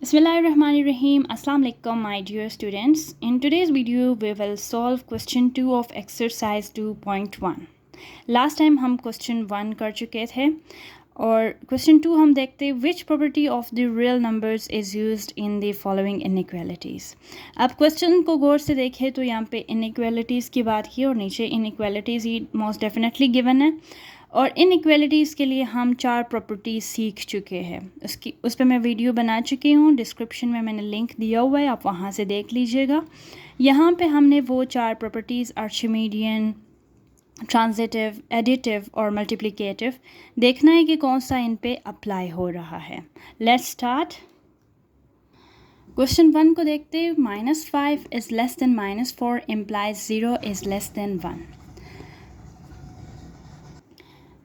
Bismillahirrahmanirrahim. Assalamu alaikum, my dear students. In today's video, we will solve question 2 of exercise 2.1. Last time हम question 1 कर चुके थे और question 2 हम देखते which property of the real numbers is used in the following inequalities. अब question को गौर से देखें तो यहाँ पे inequalities की बात की और नीचे inequalities ही most definitely given है और इनइक्वालिटीज़ के लिए हम 4 प्रॉपर्टीज़ सीख चुके हैं। उस पर मैं वीडियो बना चुकी हूँ, डिस्क्रिप्शन में मैंने लिंक दिया हुआ है, आप वहाँ से देख लीजिएगा। यहाँ पे हमने वो 4 प्रॉपर्टीज़ आर्चिमीडियन, ट्रांजिटिव, एडिटिव और मल्टीप्लिकेटिव देखना है कि कौन सा इन पे अप्लाई हो रहा है। Let's start. क्वेश्चन 1 को देखते हैं। -5 is less than -4 implies 0 is less than 1।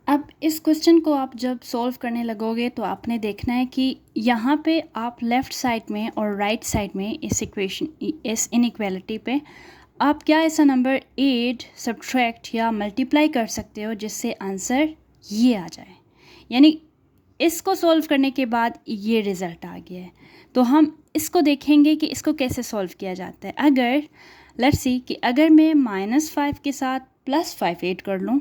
अब इस क्वेश्चन को आप जब सॉल्व करने लगोगे तो आपने देखना है कि यहाँ पे आप लेफ़्ट साइड में और राइट साइड में इस इनइक्वालिटी पे आप क्या ऐसा नंबर ऐड, सब्ट्रैक्ट या मल्टीप्लाई कर सकते हो जिससे आंसर ये आ जाए। यानी इसको सॉल्व करने के बाद ये रिज़ल्ट आ गया है, तो हम इसको देखेंगे कि इसको कैसे सॉल्व किया जाता है। अगर लेट्स सी कि अगर मैं -5 के साथ +5 ऐड कर लूँ,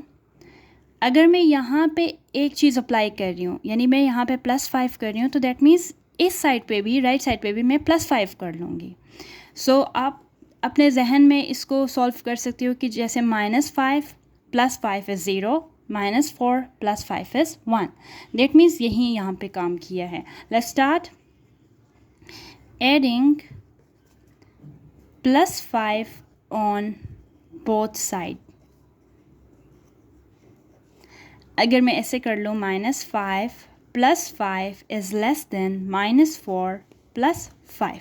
अगर मैं यहाँ पे एक चीज़ अप्लाई कर रही हूँ, यानी मैं यहाँ पे +5 कर रही हूँ, तो दैट मीन्स इस साइड पे भी, राइट साइड पे भी मैं +5 कर लूँगी। सो आप अपने जहन में इसको सॉल्व कर सकते हो कि जैसे -5 + 5 इज़ 0, -4 + 5 इज़ 1। दैट मीन्स यही यहाँ पे काम किया है। Let's start. Adding +5 on both side. अगर मैं ऐसे कर लूँ -5 + 5 इज़ लेस देन -4 + 5,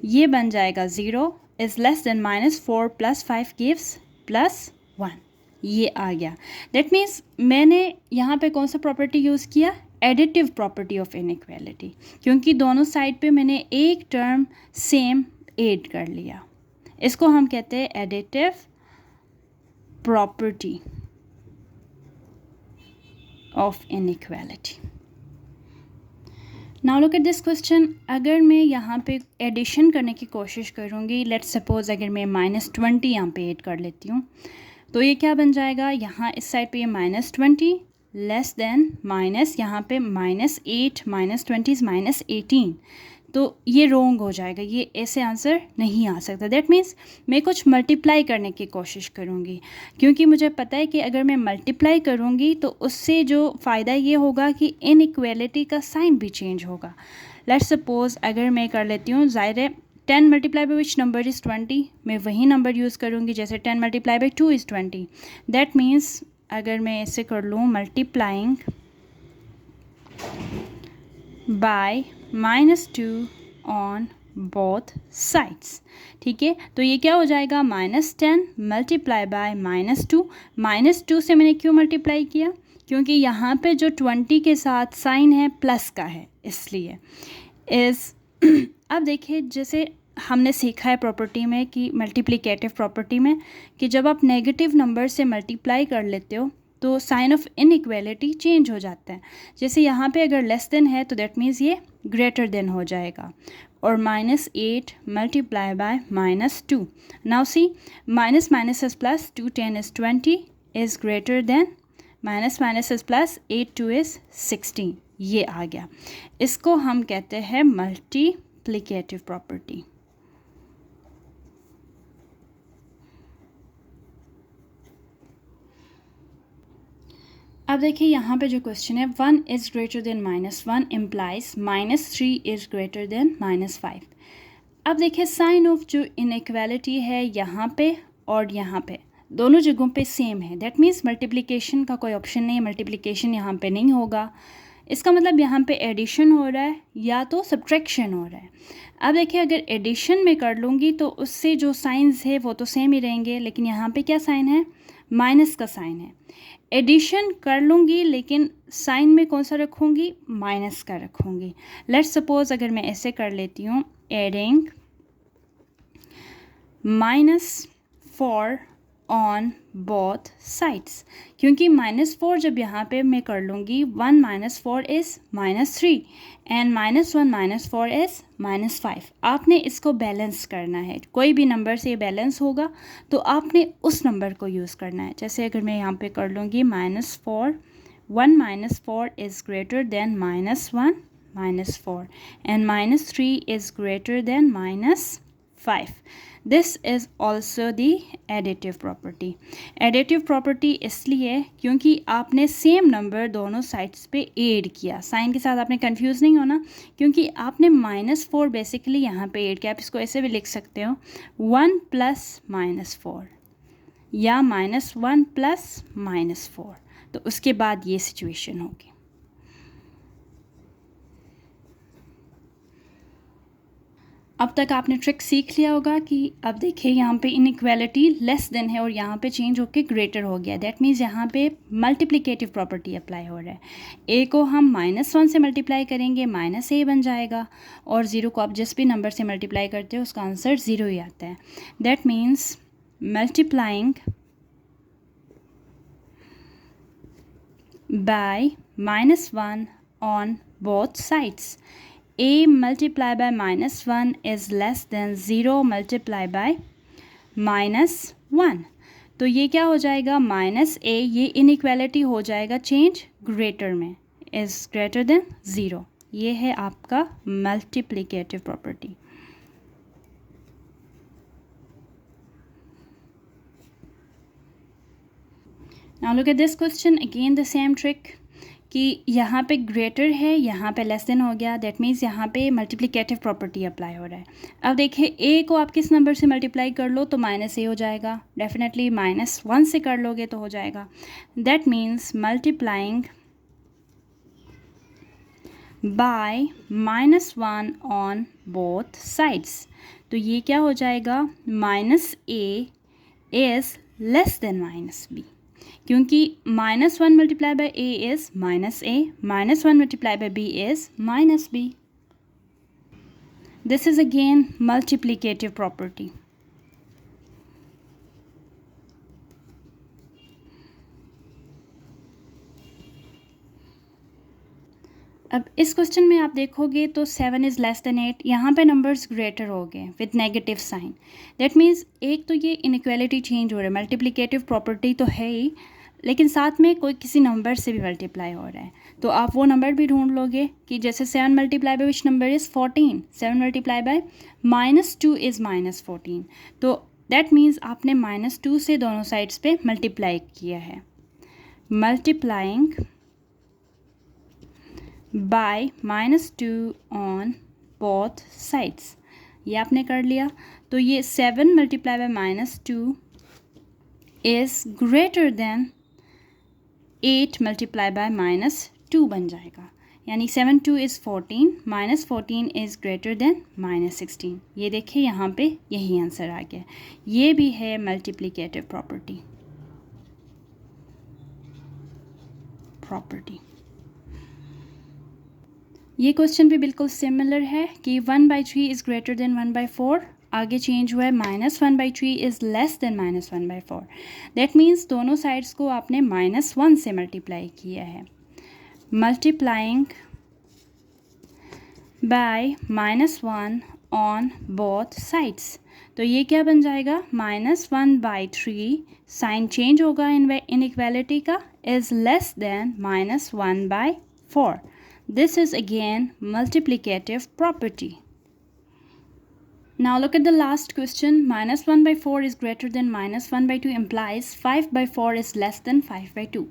ये बन जाएगा 0 इज़ लेस देन -4 + 5 गिव्स +1। ये आ गया। दैट मीन्स मैंने यहाँ पे कौन सा प्रॉपर्टी यूज़ किया? एडिटिव प्रॉपर्टी ऑफ इनइक्वालिटी, क्योंकि दोनों साइड पे मैंने एक टर्म सेम ऐड कर लिया। इसको हम कहते हैं additive property of inequality. Now look at this question. अगर मैं यहाँ पे एडिशन करने की कोशिश करूँगी, लेट्स सपोज अगर मैं -20 यहाँ पे ऐड कर लेती हूँ, तो ये क्या बन जाएगा? यहाँ इस साइड पे ये -20 लेस देन माइनस यहाँ पे -8 -20 -18, तो ये रोंग हो जाएगा, ये ऐसे आंसर नहीं आ सकता। दैट मीन्स मैं कुछ मल्टीप्लाई करने की कोशिश करूँगी, क्योंकि मुझे पता है कि अगर मैं मल्टीप्लाई करूँगी तो उससे जो फ़ायदा ये होगा कि इनइक्वालिटी का साइन भी चेंज होगा। लेट्स सपोज अगर मैं कर लेती हूँ, ज़ाहिर है 10 multiply by which number is 20, मैं वही नंबर यूज़ करूँगी जैसे 10 multiply by 2 is 20। That means अगर मैं ऐसे कर लूँ multiplying by -2 on both sides, ठीक है, तो ये क्या हो जाएगा? -10 मल्टीप्लाई बाय -2। -2 से मैंने क्यों मल्टीप्लाई किया? क्योंकि यहाँ पे जो 20 के साथ साइन है प्लस का है, इसलिए इज़ अब देखिए, जैसे हमने सीखा है प्रॉपर्टी में कि मल्टीप्लिकेटिव प्रॉपर्टी में कि जब आप नेगेटिव नंबर से मल्टीप्लाई कर लेते हो तो साइन ऑफ इनइक्वालिटी चेंज हो जाता है। जैसे यहाँ पे अगर लेस देन है तो दैट मीन्स ये ग्रेटर देन हो जाएगा। और -8 multiply by -2, now see minus minus is plus, 2 10 is 20 is greater than minus minus is plus, 8 2 is 16, ये आ गया। इसको हम कहते हैं मल्टीप्लिकेटिव प्रॉपर्टी। अब देखिए यहाँ पे जो क्वेश्चन है, 1 is greater than -1 implies -3 is greater than -5। अब देखिए साइन ऑफ जो इनइक्वालिटी है यहाँ पे और यहाँ पे दोनों जगहों पे सेम है। दैट मीन्स मल्टीप्लिकेशन का कोई ऑप्शन नहीं है, मल्टीप्लिकेशन यहाँ पे नहीं होगा। इसका मतलब यहाँ पे एडिशन हो रहा है या तो सब्ट्रैक्शन हो रहा है। अब देखिए अगर एडिशन में कर लूँगी तो उससे जो साइंस है वो तो सेम ही रहेंगे, लेकिन यहाँ पे क्या साइन है? माइनस का साइन है। एडिशन कर लूँगी लेकिन साइन में कौन सा रखूँगी? माइनस का रखूँगी। लेट्स सपोज अगर मैं ऐसे कर लेती हूँ, एडिंग -4 ऑन बोथ साइड्स, क्योंकि -4 जब यहाँ पे मैं कर लूँगी 1 - 4 इज़ -3 एंड -1 - 4 इज़ -5। आपने इसको बैलेंस करना है, कोई भी नंबर से बैलेंस होगा तो आपने उस नंबर को यूज़ करना है। जैसे अगर मैं यहाँ पे कर लूँगी -4, 1 - 4 is greater than -1 - 4 and -3 is greater than -5। This is also the additive property. Additive property इसलिए क्योंकि आपने सेम नंबर दोनों साइड्स पे ऐड किया। साइन के साथ आपने कंफ्यूज नहीं होना, क्योंकि आपने -4 बेसिकली यहाँ पे ऐड किया। आप इसको ऐसे भी लिख सकते हो 1 + -4 या -1 + -4। तो उसके बाद ये सिचुएशन होगी। अब तक आपने ट्रिक सीख लिया होगा कि अब देखिए यहाँ पे इनइक्वालिटी लेस देन है और यहाँ पे चेंज होके ग्रेटर हो गया। दैट मीन्स यहाँ पे मल्टीप्लिकेटिव प्रॉपर्टी अप्लाई हो रहा है। ए को हम -1 से मल्टीप्लाई करेंगे -a बन जाएगा, और 0 को आप जिस भी नंबर से मल्टीप्लाई करते हो उसका आंसर 0 ही आता है। That means multiplying by -1 on both sides, a multiplied by -1 is less than 0 multiplied by -1। तो ये क्या हो जाएगा, -a, ये इनइक्वालिटी हो जाएगा चेंज ग्रेटर में, इज़ ग्रेटर देन 0। ये है आपका multiplicative property. Now look at this question, again the same trick, कि यहाँ पे ग्रेटर है, यहाँ पे लेस देन हो गया। दैट मीन्स यहाँ पे मल्टीप्लिकेटिव प्रॉपर्टी अप्लाई हो रहा है। अब देखिए ए को आप किस नंबर से मल्टीप्लाई कर लो तो -a हो जाएगा, डेफिनेटली -1 से कर लोगे तो हो जाएगा। That means multiplying by -1 on both sides, तो ये क्या हो जाएगा, -a is less than -b, क्योंकि -1 multiply by a is -a, -1 multiply by b is -b। This is again multiplicative property. अब इस क्वेश्चन में आप देखोगे तो 7 इज़ लेस देन 8, यहाँ पे नंबर्स ग्रेटर हो गए with negative sign. That means एक तो ये इनइक्वालिटी चेंज हो रहा है, मल्टीप्लिकेटिव प्रॉपर्टी तो है ही, लेकिन साथ में कोई किसी नंबर से भी मल्टीप्लाई हो रहा है। तो आप वो नंबर भी ढूंढ लोगे कि जैसे 7 multiply by which number is 14, 7 multiply by -2 is -14। तो दैट मीन्स आपने -2 से दोनों साइड्स पे मल्टीप्लाई किया है। Multiplying by -2 on both sides, ये आपने कर लिया। तो ये 7 multiply by -2 is greater than 8 multiply by -2 बन जाएगा, यानी 7 2 इज़ 14, -14 इज़ ग्रेटर देन -16। ये देखिए यहाँ पे यही आंसर आ गया। ये भी है मल्टीप्लिकेटिव प्रॉपर्टी। ये क्वेश्चन भी बिल्कुल सिमिलर है कि 1/3 इज़ ग्रेटर देन 1/4, आगे चेंज हुआ है -1/3 is less than -1/4। That means दोनों साइड्स को आपने -1 से मल्टीप्लाई किया है। Multiplying by -1 on both sides, तो ये क्या बन जाएगा, -1/3, साइन चेंज होगा इनइक्वालिटी का, is less than -1/4। This is again multiplicative property. Now look at the last question. -1/4 is greater than -1/2 implies 5/4 is less than 5/2.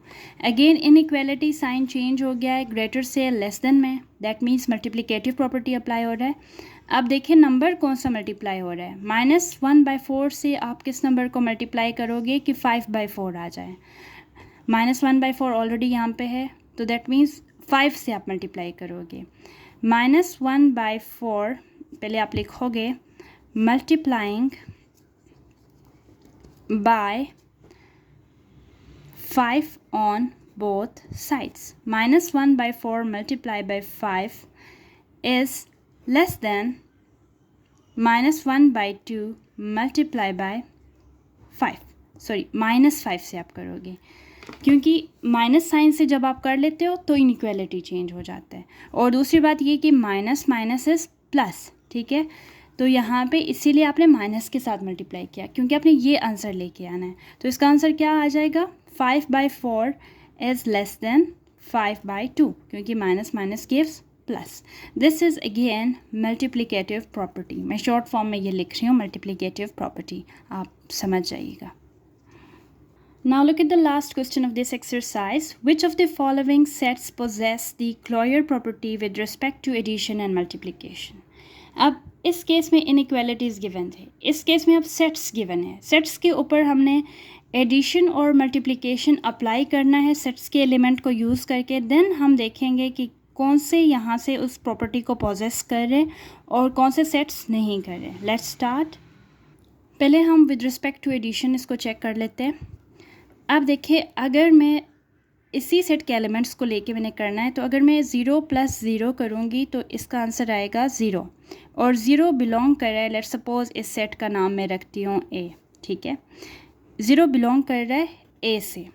Again inequality sign change हो गया है greater से less than में, that means multiplicative property apply हो रहा है। अब देखिए नंबर कौन सा मल्टीप्लाई हो रहा है, -1/4 से आप किस नंबर को मल्टीप्लाई करोगे कि 5/4 आ जाए। -1/4 ऑलरेडी यहाँ पे है, तो दैट मीन्स 5 से आप मल्टीप्लाई करोगे। -1/4 पहले आप लिखोगे multiplying by 5 on both sides. -1/4 multiply by 5 is less than -1/2 multiply by 5। Sorry -5 से आप करोगे, क्योंकि माइनस साइन से जब आप कर लेते हो तो इनइक्वालिटी चेंज हो जाता है। और दूसरी बात ये कि माइनस माइनस इज प्लस, ठीक है। तो यहाँ पे इसीलिए आपने माइनस के साथ मल्टीप्लाई किया, क्योंकि आपने ये आंसर लेके आना है। तो इसका आंसर क्या आ जाएगा, 5/4 इज़ लेस देन 5/2, क्योंकि minus minus gives plus. This is again multiplicative property. मैं शॉर्ट फॉर्म में ये लिख रही हूँ, मल्टीप्लिकेटिव प्रॉपर्टी, आप समझ जाइएगा। Now look at the last question of this exercise. Which of the following sets possess the Clojure property with respect to addition and multiplication? अब इस केस में inequalities given थे, इस केस में अब sets given है। sets के ऊपर हमने एडिशन और मल्टीप्लिकेशन अप्लाई करना है सेट्स के एलिमेंट को यूज़ करके। देन हम देखेंगे कि कौन से यहाँ से उस प्रॉपर्टी को पोजेस कर रहे और कौन से सेट्स नहीं कर रहे। Let's start. पहले हम विद रिस्पेक्ट टू एडिशन इसको चेक कर लेते हैं। अब देखिए, अगर मैं इसी सेट के एलिमेंट्स को लेके मैंने करना है, तो अगर मैं 0 + 0 करूँगी तो इसका आंसर आएगा 0, और 0 बिलोंग कर रहा है, लेट्स सपोज इस सेट का नाम मैं रखती हूँ A, ठीक है। 0 बिलोंग कर रहा है A से।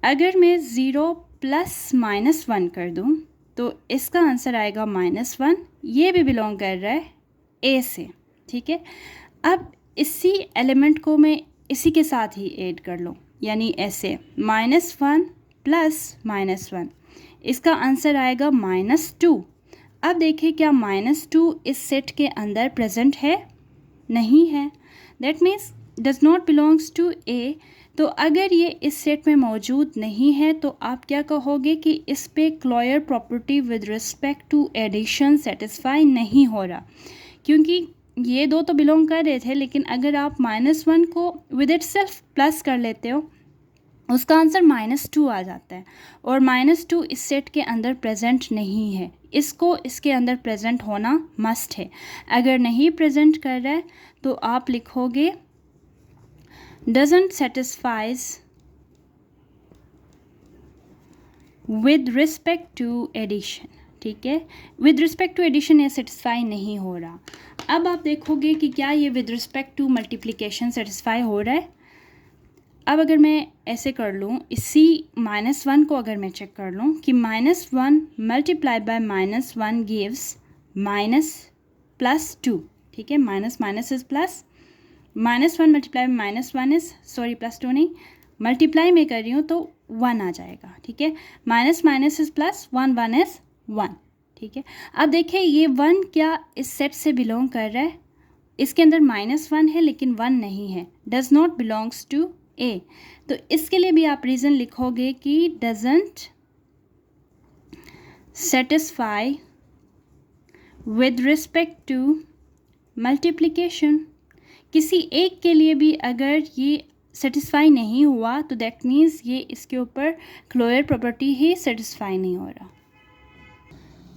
अगर मैं 0 + -1 कर दूँ तो इसका आंसर आएगा -1, ये भी बिलोंग कर रहा है A से, ठीक है। अब इसी एलिमेंट को मैं इसी के साथ ही ऐड कर लूँ, यानी ऐसे -1 + -1, इसका आंसर आएगा -2। अब देखिए, क्या -2 इस सेट के अंदर प्रेजेंट है? नहीं है। That means does not belongs to A। तो अगर ये इस सेट में मौजूद नहीं है तो आप क्या कहोगे कि इस पे closure property with respect to addition satisfy नहीं हो रहा, क्योंकि ये दो तो बिलोंग कर रहे थे, लेकिन अगर आप -1 को विद इट सेल्फ प्लस कर लेते हो, उसका आंसर -2 आ जाता है, और -2 इस सेट के अंदर प्रेजेंट नहीं है। इसको इसके अंदर प्रेजेंट होना मस्ट है। अगर नहीं प्रेजेंट कर रहा है तो आप लिखोगे doesn't satisfies with respect to addition, ठीक है। with respect to addition ये सेटिस्फाई नहीं हो रहा। अब आप देखोगे कि क्या ये with respect to multiplication satisfy हो रहा है। अब अगर मैं ऐसे कर लूँ, इसी -1 को अगर मैं चेक कर लूँ कि -1 मल्टीप्लाई बाय -1 गिव्स -+2, ठीक है। Minus minus is plus, -1 multiply -1 is, sorry +2 नहीं, मल्टीप्लाई में कर रही हूँ तो 1 आ जाएगा, ठीक है। Minus minus is plus, 1 is 1, ठीक है। अब देखिए, ये 1 क्या इस सेट से बिलोंग कर रहा है? इसके अंदर -1 है लेकिन 1 नहीं है, does not belongs to A। तो इसके लिए भी आप रीज़न लिखोगे कि doesn't satisfy with respect to multiplication. किसी एक के लिए भी अगर ये सेटिस्फाई नहीं हुआ तो दैट मीन्स ये इसके ऊपर क्लोयर प्रॉपर्टी ही सेटिस्फाई नहीं हो रहा।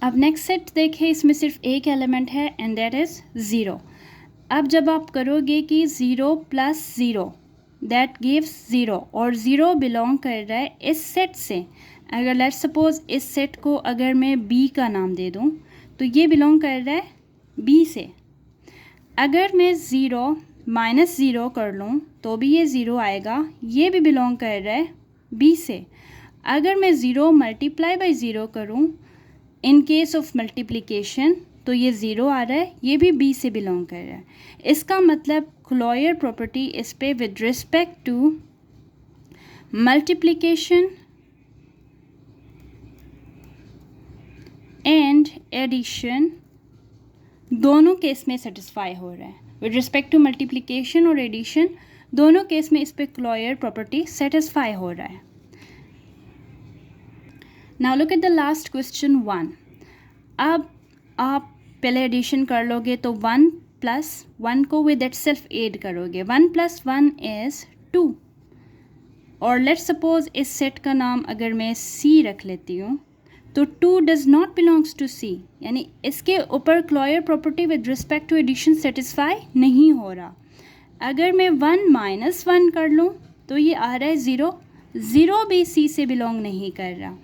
अब नेक्स्ट सेट देखें, इसमें सिर्फ एक एलिमेंट है एंड दैट इज़ 0। अब जब आप करोगे कि 0 + 0 दैट गिव्स 0, और 0 बिलोंग कर रहा है इस सेट से। अगर लेट्स सपोज इस सेट को अगर मैं B का नाम दे दूँ तो ये बिलोंग कर रहा है B से। अगर मैं 0 - 0 कर लूँ तो भी ये 0 आएगा, ये भी बिलोंग कर रहा है B से। अगर मैं 0 मल्टीप्लाई बाई 0 करूँ इन केस ऑफ मल्टीप्लिकेशन तो ये 0 आ रहा है, ये भी B से बिलोंग कर रहा है। इसका मतलब क्लॉयर प्रॉपर्टी इस पे with respect to multiplication and addition दोनों केस में सेटिस्फाई हो रहा है। विद रिस्पेक्ट टू मल्टीप्लिकेशन और एडिशन दोनों केस में इस पे क्लॉयर प्रॉपर्टी सेटिस्फाई हो रहा है। Now look at the last question 1। अब आप पहले एडिशन कर लोगे तो 1 + 1 को विद इट सेल्फ एड करोगे, 1 + 1 इज़ 2, और लेट्स सपोज इस सेट का नाम अगर मैं C रख लेती हूँ तो 2 does not belongs to C, यानी इसके ऊपर closure property with respect to addition satisfy नहीं हो रहा। अगर मैं 1 - 1 कर लूँ तो ये आ रहा है 0, 0 भी C से बिलोंग नहीं कर रहा,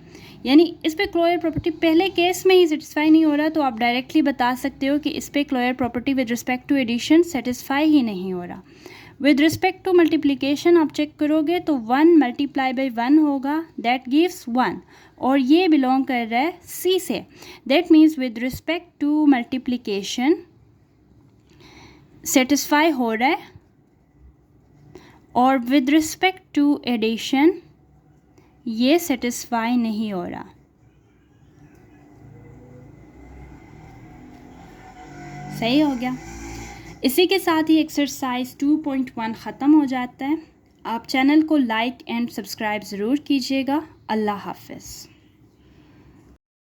यानी इस पे क्लॉयर प्रॉपर्टी पहले केस में ही सेटिस्फाई नहीं हो रहा। तो आप डायरेक्टली बता सकते हो कि इस पे closure property with respect to addition satisfy ही नहीं हो रहा। विद रिस्पेक्ट टू मल्टीप्लिकेशन आप चेक करोगे तो 1 मल्टीप्लाई बाई 1 होगा, दैट गिव्स 1, और ये बिलोंग कर रहा है सी से। That means with respect to multiplication satisfy हो रहा है, और विद रिस्पेक्ट टू एडिशन ये सेटिस्फाई नहीं हो रहा। सही हो गया। इसी के साथ ही एक्सरसाइज 2.1 ख़त्म हो जाता है। आप चैनल को लाइक एंड सब्सक्राइब ज़रूर कीजिएगा। अल्लाह हाफ़िज़।